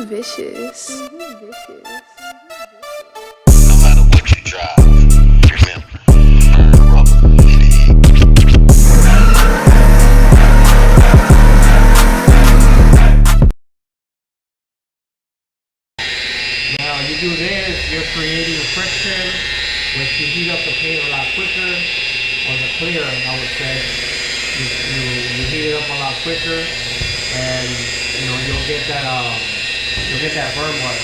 vicious. No matter what you drive, remember, burn rubber, Now you do this, you're creating a friction, which you heat up the paint a lot quicker, or the clear, I would say. You heat it up a lot quicker, and you'll get that burn mark.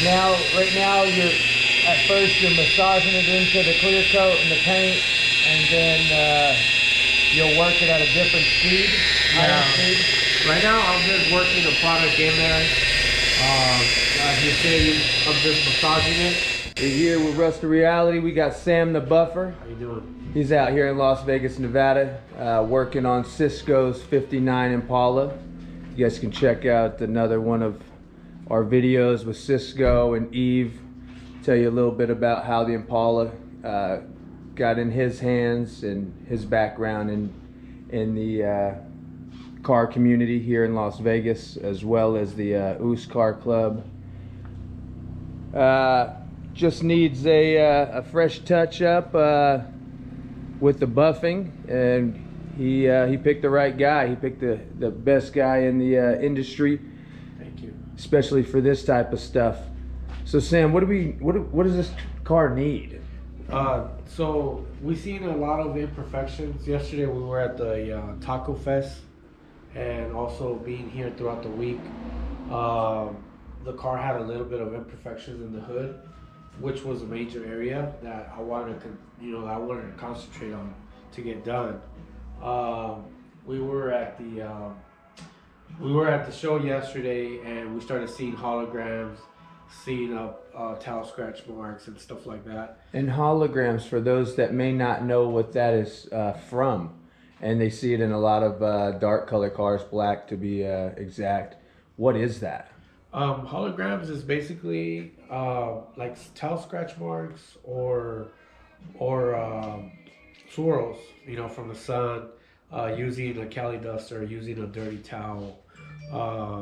Now, right now, at first you're massaging it into the clear coat and the paint, and then you'll work it at a different speed, higher speed. Right now, I'm just working the product in there. As you say, I'm just massaging it. We're here with Rust of Reality. We got Sam the Buffer. How you doing? He's out here in Las Vegas, Nevada, working on Cisco's 59 Impala. You guys can check out another one of our videos with Cisco and Eve. Tell you a little bit about how the Impala got in his hands and his background in the car community here in Las Vegas, as well as the Oos Car Club. Just needs a fresh touch up with the buffing, and he picked the right guy. He picked the best guy in the industry. Thank you. Especially for this type of stuff. So Sam, what does this car need? So we've seen a lot of imperfections. Yesterday we were at the Taco Fest, and also being here throughout the week, the car had a little bit of imperfections in the hood, which was a major area that I wanted to concentrate on to get done. We were at the show yesterday, and we started seeing holograms, seeing towel scratch marks and stuff like that. And holograms, for those that may not know what that is from, and they see it in a lot of dark color cars, black to be exact. What is that? Holograms is basically like towel scratch marks or swirls, from the sun, using a Cali duster, using a dirty towel,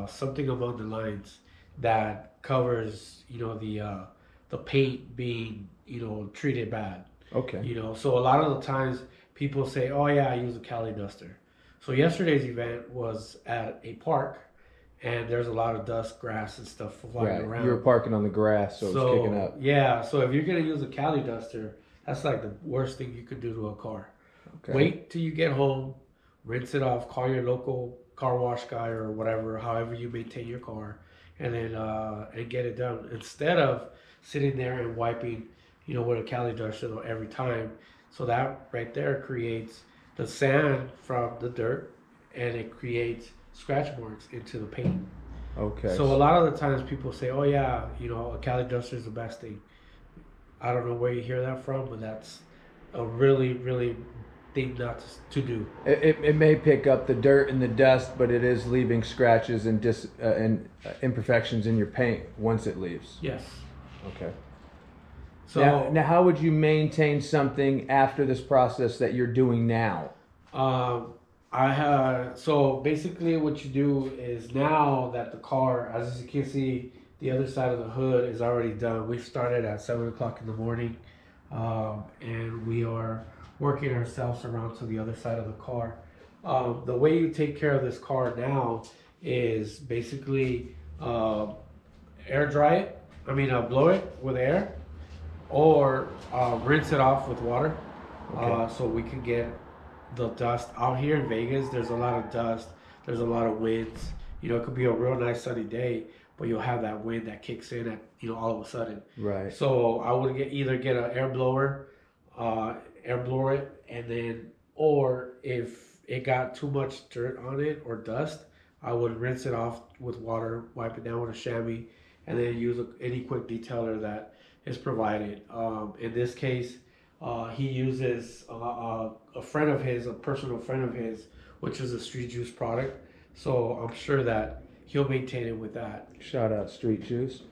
something along the lines that covers, the paint being, treated bad. Okay. So a lot of the times people say, "Oh yeah, I use a Cali duster." So yesterday's event was at a park, and there's a lot of dust, grass, and stuff flying around. You were parking on the grass, so it was kicking up. Yeah, so if you're gonna use a Cali duster, that's like the worst thing you could do to a car. Okay. Wait till you get home, rinse it off, call your local car wash guy or whatever, however you maintain your car, and then and get it done. Instead of sitting there and wiping, with a Cali duster every time. So that right there creates the sand from the dirt, and it creates scratch marks into the paint. Okay. So a lot of the times people say, "Oh yeah, a Cali duster is the best thing." I don't know where you hear that from, but that's a really, really thing not to do. It may pick up the dirt and the dust, but it is leaving scratches and imperfections in your paint once it leaves. Yes. Okay. So now how would you maintain something after this process that you're doing now? So basically what you do is, now that the car, as you can see, the other side of the hood is already done. We started at 7 o'clock in the morning, and we are working ourselves around to the other side of the car. The way you take care of this car now is basically air dry it. Blow it with air, or rinse it off with water. Okay. So we can get the dust out here in Vegas. There's a lot of dust. There's a lot of winds. It could be a real nice sunny day, but you'll have that wind that kicks in at all of a sudden. Right. So I would either get an air blower, air blow it, and then, or if it got too much dirt on it or dust, I would rinse it off with water, wipe it down with a chamois, and then use any quick detailer that is provided. In this case, he uses a friend of his, a personal friend of his, which is a Street Juice product. So I'm sure that he'll maintain it with that. Shout out Street Juice.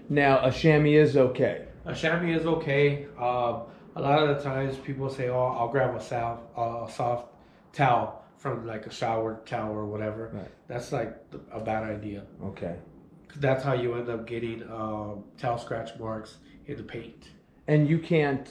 Now, a chamois is okay. A chamois is okay. A lot of the times people say, "Oh, I'll grab a soft towel from like a shower towel or whatever." Right. That's like a bad idea. Okay. That's how you end up getting tail scratch marks in the paint. And you can't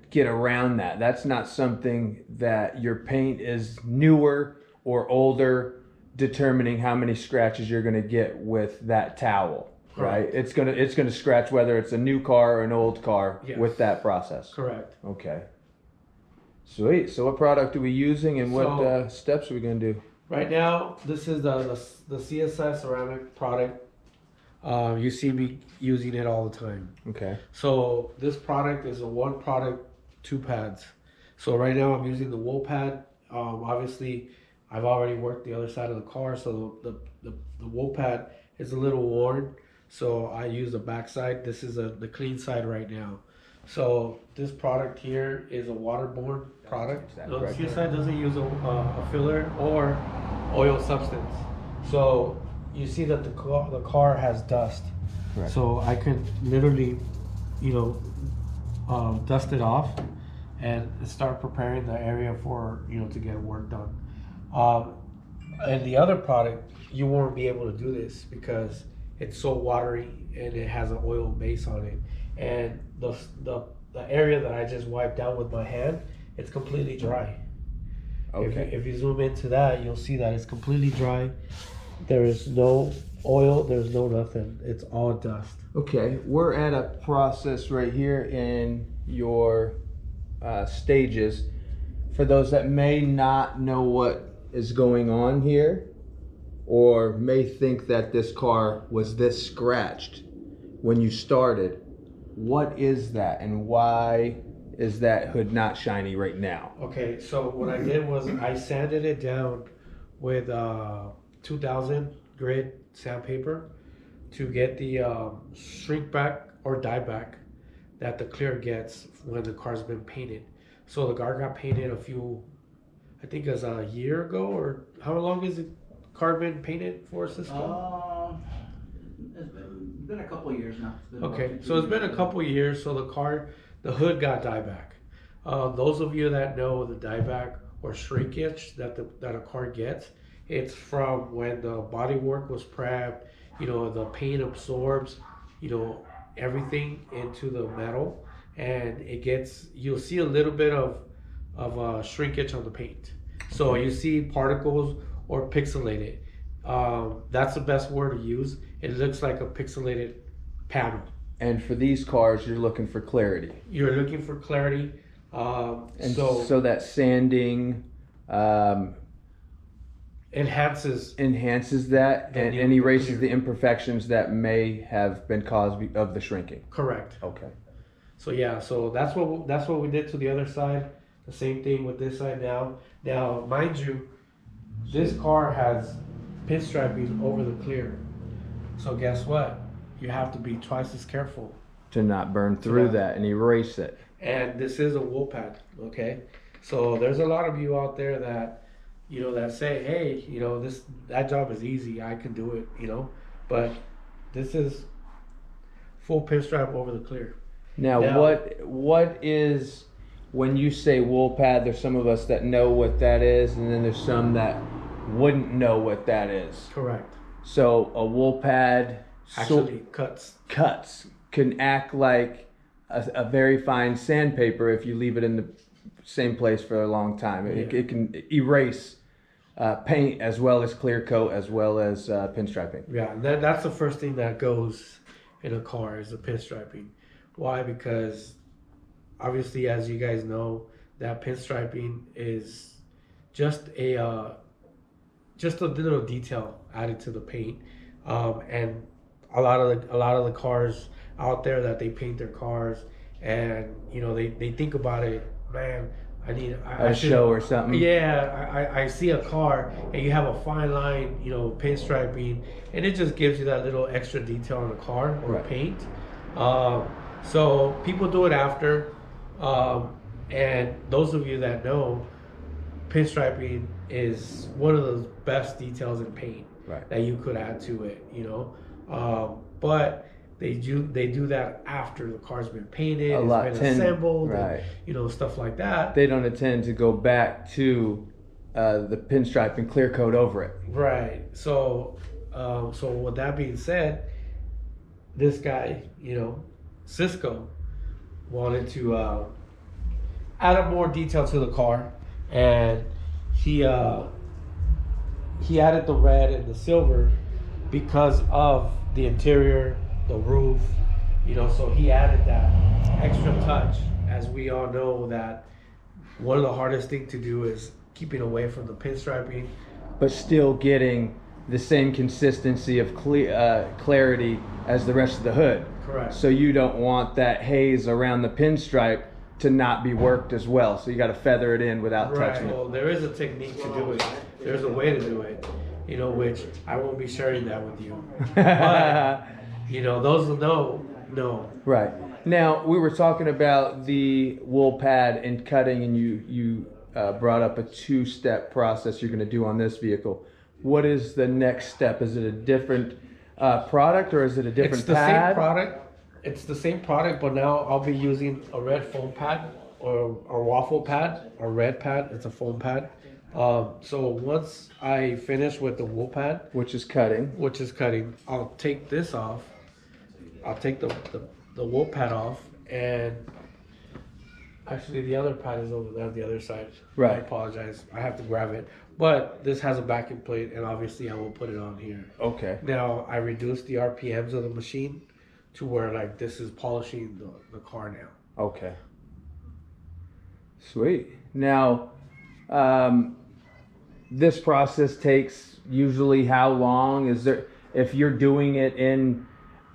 get around that. That's not something that your paint is newer or older determining how many scratches you're going to get with that towel, right? Correct. It's going to scratch whether it's a new car or an old car Yes. with that process. Correct. Okay. Sweet. So what product are we using and what So- steps are we going to do? Right now, this is the CSI ceramic product. You see me using it all the time. Okay. So this product is a one product, two pads. So right now I'm using the wool pad. Obviously, I've already worked the other side of the car, so the wool pad is a little worn. So I use the back side. This is the clean side right now. So this product here is a waterborne product. Is that No, correct? CSI doesn't use a filler or oil substance. So you see that the car has dust. Correct. So I could literally, dust it off and start preparing the area for, to get work done. And the other product, you won't be able to do this because it's so watery and it has an oil base on it. And the area that I just wiped down with my hand, it's completely dry. Okay. If you zoom into that, you'll see that it's completely dry. There is no oil, there's no nothing. It's all dust. Okay, we're at a process right here in your stages. For those that may not know what is going on here, or may think that this car was this scratched when you started, what is that and why is that hood not shiny right now? Okay, so what I did was I sanded it down with 2000 grit sandpaper to get the shrink back or dye back that the clear gets when the car's been painted. So the car got painted I think it was a year ago, or how long is the car been painted for, Cisco? It's been a couple of years now. Okay, so it's been a couple years. So the hood got dieback. Those of you that know the dieback or shrinkage that a car gets, it's from when the bodywork was prepped. The paint absorbs, everything into the metal, and you'll see a little bit of shrinkage on the paint. So you see particles or pixelated. That's the best word to use. It looks like a pixelated panel. And for these cars, you're looking for clarity. You're looking for clarity. And so that sanding enhances that The and new- erases the imperfections that may have been caused of the shrinking. correct. Okay. So yeah, so that's what we did to the other side. The same thing with this side now. Now, mind you, this car has pinstriping over the clear. So guess what? You have to be twice as careful. To not burn through Yeah. that and erase it. And this is a wool pad, okay? So there's a lot of you out there that, that say, hey, that job is easy. I can do it, But this is full pinstripe over the clear. Now, Now- what is, when you say wool pad, there's some of us that know what that is, and then there's some that wouldn't know what that is. Correct. So a wool pad Actually cuts. can act like a very fine sandpaper if you leave it in the same place for a long time. It can erase paint as well as clear coat as well as pinstriping. Yeah, and that's the first thing that goes in a car is the pinstriping. Why? Because obviously, as you guys know, that pinstriping is just a little detail added to the paint, and a lot of the cars out there that they paint their cars, and they think about it, man. I should show or something. Yeah, I see a car and you have a fine line, pinstriping, and it just gives you that little extra detail on the car or Right. paint. So people do it after, and those of you that know, pinstriping is one of the best details in paint Right. that you could add to it, but they do that after the car's been painted, A it's lot been tend- assembled, right. and, stuff like that. They don't intend to go back to the pinstripe and clear coat over it. Right. So So with that being said, this guy, Cisco, wanted to add up more detail to the car, and he added the red and the silver because of the interior, the roof, so he added that extra touch. As we all know that one of the hardest things to do is keeping away from the pinstriping. But still getting the same consistency of clarity as the rest of the hood. Correct. So you don't want that haze around the pinstripe to not be worked as well. So you got to feather it in without touching it. Well, there is a technique to do it. There's a way to do it, which I won't be sharing that with you. But, those who know. Right. Now, we were talking about the wool pad and cutting, and you brought up a 2-step process you're going to do on this vehicle. What is the next step? Is it a different product, or is it a different pad? Same product. It's the same product, but now I'll be using a red foam pad or a waffle pad, or red pad. It's a foam pad. So once I finish with the wool pad, which is cutting, I'll take this off. I'll take the wool pad off, and actually the other pad is over there on the other side. Right. I apologize. I have to grab it. But this has a backing plate, and obviously I will put it on here. Okay. Now I reduced the RPMs of the machine to where this is polishing the car now. Okay. Sweet. Now, this process takes usually how long? If you're doing it in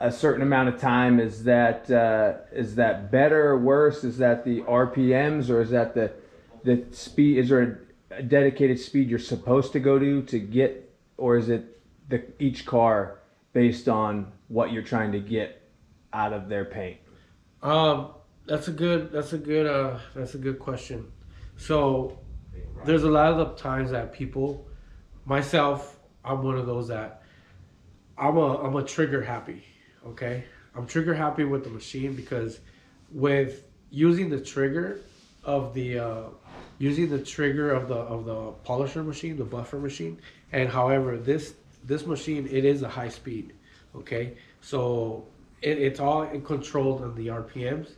a certain amount of time, is that better or worse? Is that the RPMs, or is that the speed? Is there a dedicated speed you're supposed to go to get, or is it each car based on what you're trying to get out of their paint? That's a good question. So there's a lot of the times that people, myself, I'm one of those that I'm a trigger happy. Okay, I'm trigger happy with the machine, because with using the trigger of the polisher machine, the buffer machine, and however this machine, it is a high speed. Okay, so it's all controlled on the RPMs,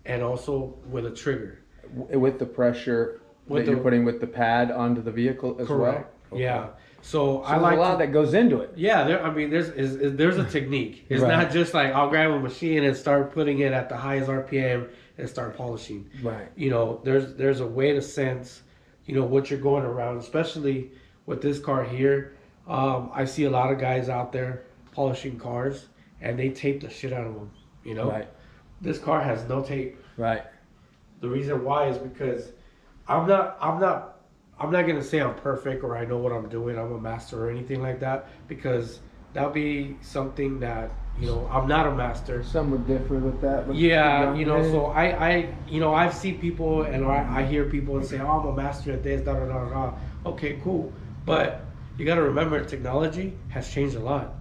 and also with a trigger. With the pressure you're putting with the pad onto the vehicle as correct. well? Okay. Yeah. So I there's like a lot that goes into it. Yeah, there's a technique. It's Right. not just like I'll grab a machine and start putting it at the highest RPM and start polishing. Right. There's a way to sense, what you're going around, especially with this car here. I see a lot of guys out there polishing cars, and they tape the shit out of them. Right. This car has no tape. Right. The reason why is because I'm not gonna say I'm perfect or I know what I'm doing. I'm a master or anything like that, because that'll be something that I'm not a master. Some would differ with that. But Yeah, so I see people and I hear people and say, "Oh, I'm a master at this." Da da da da. Okay, cool, but you got to remember, technology has changed a lot.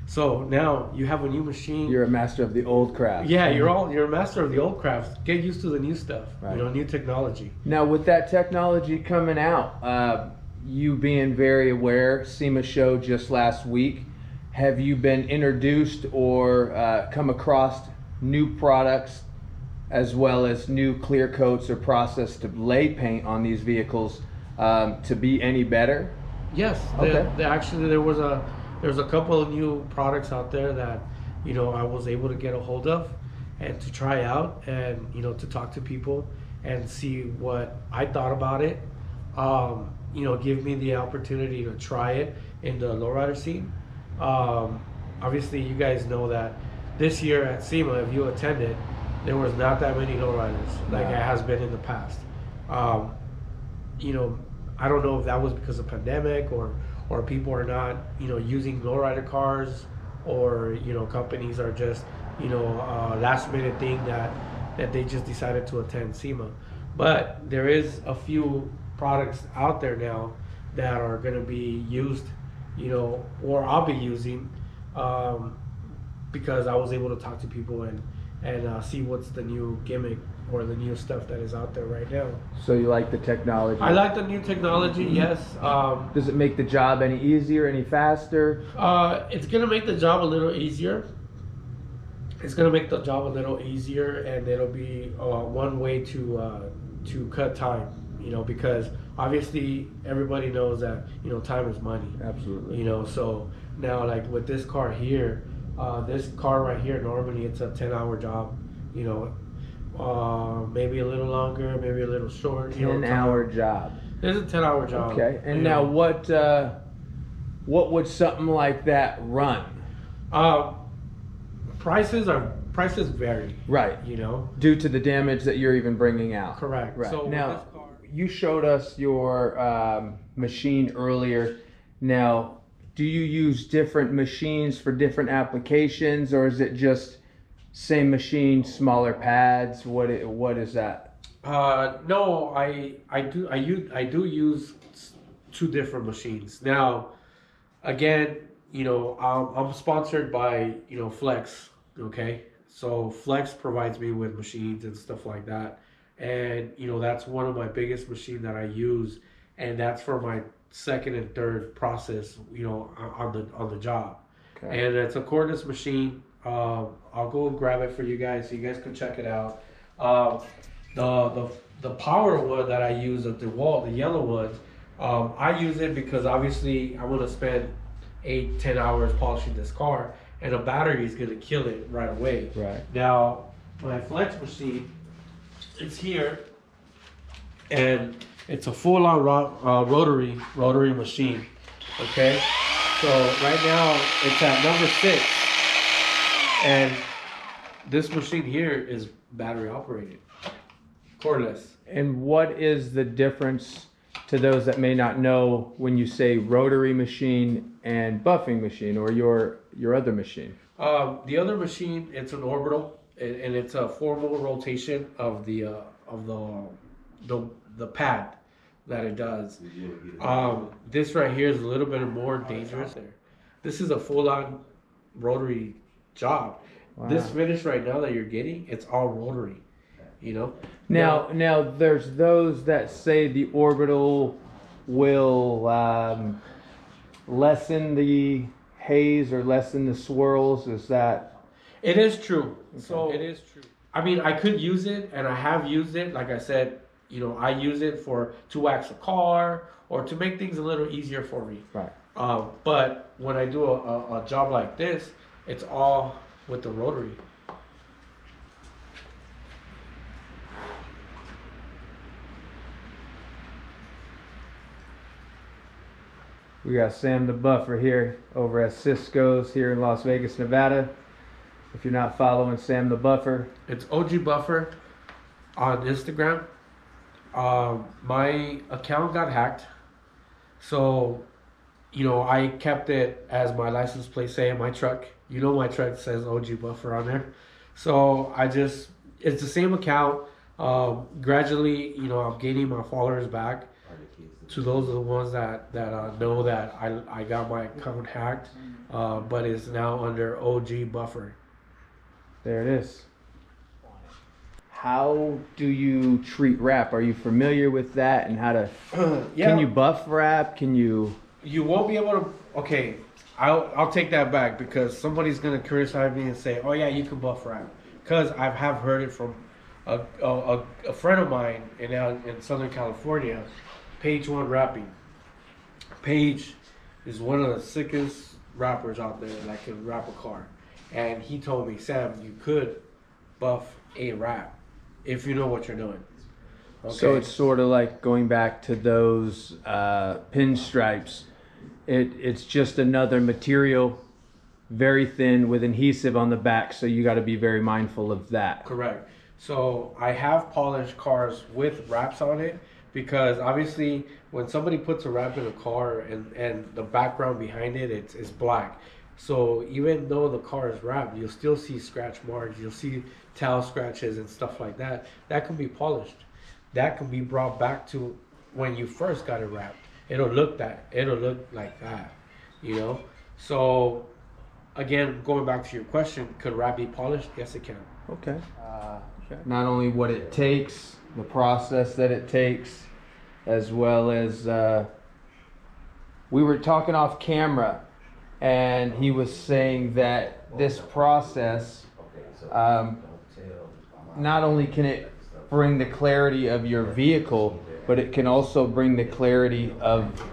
So now you have a new machine. You're a master of the old craft. Yeah, you're a master of the old crafts. Get used to the new stuff. Right. New technology. Now, with that technology coming out, you being very aware, SEMA show just last week, have you been introduced or come across new products as well as new clear coats or process to lay paint on these vehicles to be any better? Yes. Okay. Actually, there's a couple of new products out there that I was able to get a hold of and to try out, and to talk to people and see what I thought about it. Give me the opportunity to try it in the lowrider scene. Obviously, you guys know that this year at SEMA, if you attended, there was not that many lowriders like it has been in the past. I don't know if that was because of pandemic or people are not using lowrider cars, or companies are just last minute thing that they just decided to attend SEMA. But there is a few products out there now that are going to be used, or I'll be using, because I was able to talk to people and see what's the new gimmick or the new stuff that is out there right now. So you like the technology? I like the new technology, yes. Does it make the job any easier, any faster? It's gonna make the job a little easier. It's gonna make the job a little easier, and it'll be one way to cut time. You know, because obviously everybody knows that time is money. Absolutely. You know, so now like with this car here, this car right here, normally it's a 10-hour job. You know, maybe a little longer, maybe a little short. 10-hour job. It's a 10-hour job. Okay. And now what would something like that run? Prices vary. Right. You know, Due to the damage that you're even bringing out. correct. Right. So with Now, this car, you showed us your machine earlier. Now, do you use different machines for different applications, or is it just same machine, smaller pads? What is that? no, I do use two different machines. Now, again, I'm sponsored by Flex. Okay, so Flex provides me with machines and stuff like that, and that's one of my biggest machines that I use, and that's for my second and third process, on the job. Okay. And it's a cordless machine. I'll go and grab it for you guys so you guys can check it out. The power one that I use at the yellow one, I use it because obviously I want to spend 8-10 hours polishing this car, and a battery is gonna kill it right away. Right. Now my Flex machine, it's here, and it's a full-on rotary machine. Okay, so right now it's at number 6, and this machine here is battery operated, cordless. And what is the difference to those that may not know when you say rotary machine and buffing machine, or your other machine? The other machine, it's an orbital, and it's a formal rotation of the pad that it does. This right here is a little bit more dangerous. This is a full-on rotary job. Wow. This finish right now that you're getting, it's all rotary. Now there's those that say the orbital will lessen the haze or lessen the swirls. Is that? It is true. So it is true. I mean, I could use it, and I have used it. Like I said, I use it to wax a car or to make things a little easier for me. Right. But when I do a job like this, it's all with the rotary. We got Sam the Buffer here over at Cisco's here in Las Vegas, Nevada. If you're not following Sam the Buffer, It's OG Buffer on Instagram. My account got hacked, so I kept it as my license plate say in my truck. My truck says OG Buffer on there, so it's the same account. Gradually, I'm gaining my followers back. To those are the ones that know that I got my account hacked, but it's now under OG Buffer. there it is. How do you treat wrap? Are you familiar with that and how to? Yeah. Can you buff wrap? Can you? You won't be able to. Okay, I'll take that back, because somebody's gonna criticize me and say, "Oh yeah, you can buff wrap," because I have heard it from a friend of mine in Southern California. Page One Wrapping. Paige is one of the sickest rappers out there that can wrap a car, and he told me, Sam, you could buff a wrap if you know what you're doing. Okay? So it's sort of like going back to those pinstripes. It's just another material, very thin with adhesive on the back. So you got to be very mindful of that. Correct. So I have polished cars with wraps on it, because obviously when somebody puts a wrap in a car and the background behind it, it's black. So even though the car is wrapped, you'll still see scratch marks, you'll see towel scratches and stuff like that. That can be polished. That can be brought back to when you first got it wrapped. It'll look like that, So again, going back to your question, could wrap be polished? Yes, it can. Okay. not only what it takes, the process that it takes, as well as we were talking off camera, and he was saying that this process, not only can it bring the clarity of your vehicle, but it can also bring the clarity of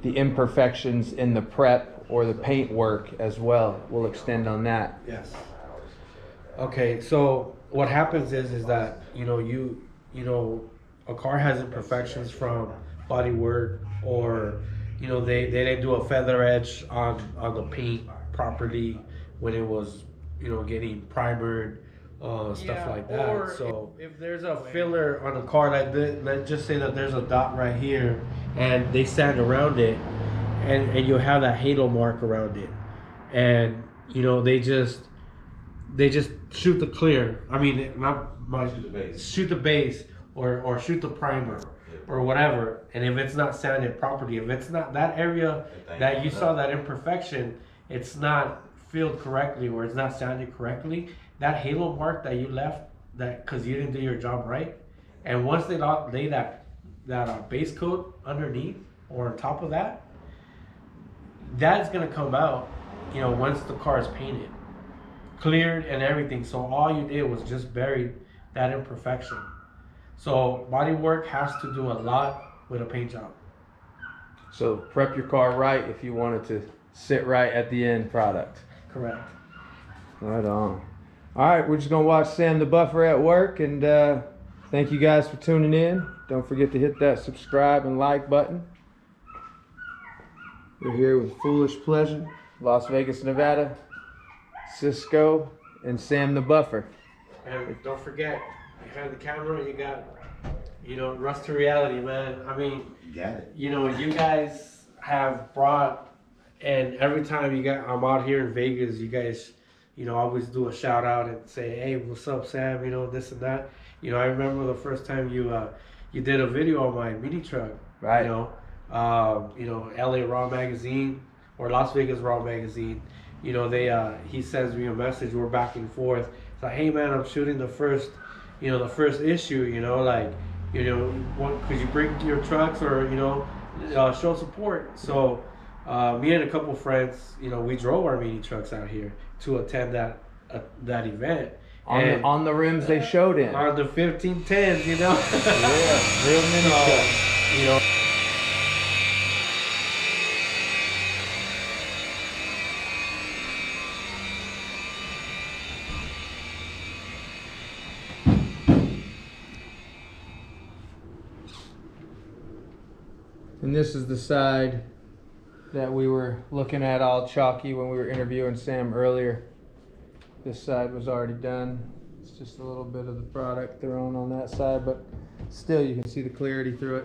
the imperfections in the prep or the paint work as well. We'll extend on that. Yes. Okay, so what happens is that you know a car has imperfections from body work, or they didn't do a feather edge on the paint properly when it was getting primered, stuff like that. or So if there's a filler on a car, let's just say that there's a dot right here, and they sand around it, and you have that halo mark around it, and they just shoot the clear. I mean, shoot the base or shoot the primer or whatever. And if it's not sanded properly, if it's not that area that you saw that imperfection, it's not filled correctly or it's not sanded correctly, that halo mark that you left, that because you didn't do your job right, and once they lay that base coat underneath or on top of that, that's gonna come out once the car is painted, cleared and everything. So all you did was just bury that imperfection. So body work has to do a lot with a paint job. So prep your car right if you want it to sit right at the end product. Correct. Right on. All right, we're just gonna watch Sam the Buffer at work, and thank you guys for tuning in. Don't forget to hit that subscribe and like button. We're here with Foolish Pleasure, Las Vegas, Nevada, Cisco, and Sam the Buffer. And don't forget, behind the camera you got Rust to Reality, man. I mean, Got it. you guys have brought, and every time I'm out here in Vegas, you guys always do a shout out and say, hey, what's up, Sam, this and that. I remember the first time you did a video on my mini truck, Right. LA Raw Magazine or Las Vegas Raw Magazine, he sends me a message, we're back and forth. It's like, hey man, I'm shooting the first issue, could you bring your trucks or show support? So me and a couple friends, we drove our mini trucks out here to attend that event. On the rims they showed in. On the 1510s, Yeah, real mini truck. And this is the side that we were looking at all chalky when we were interviewing Sam earlier. This side was already done. It's just a little bit of the product thrown on that side, but still you can see the clarity through it.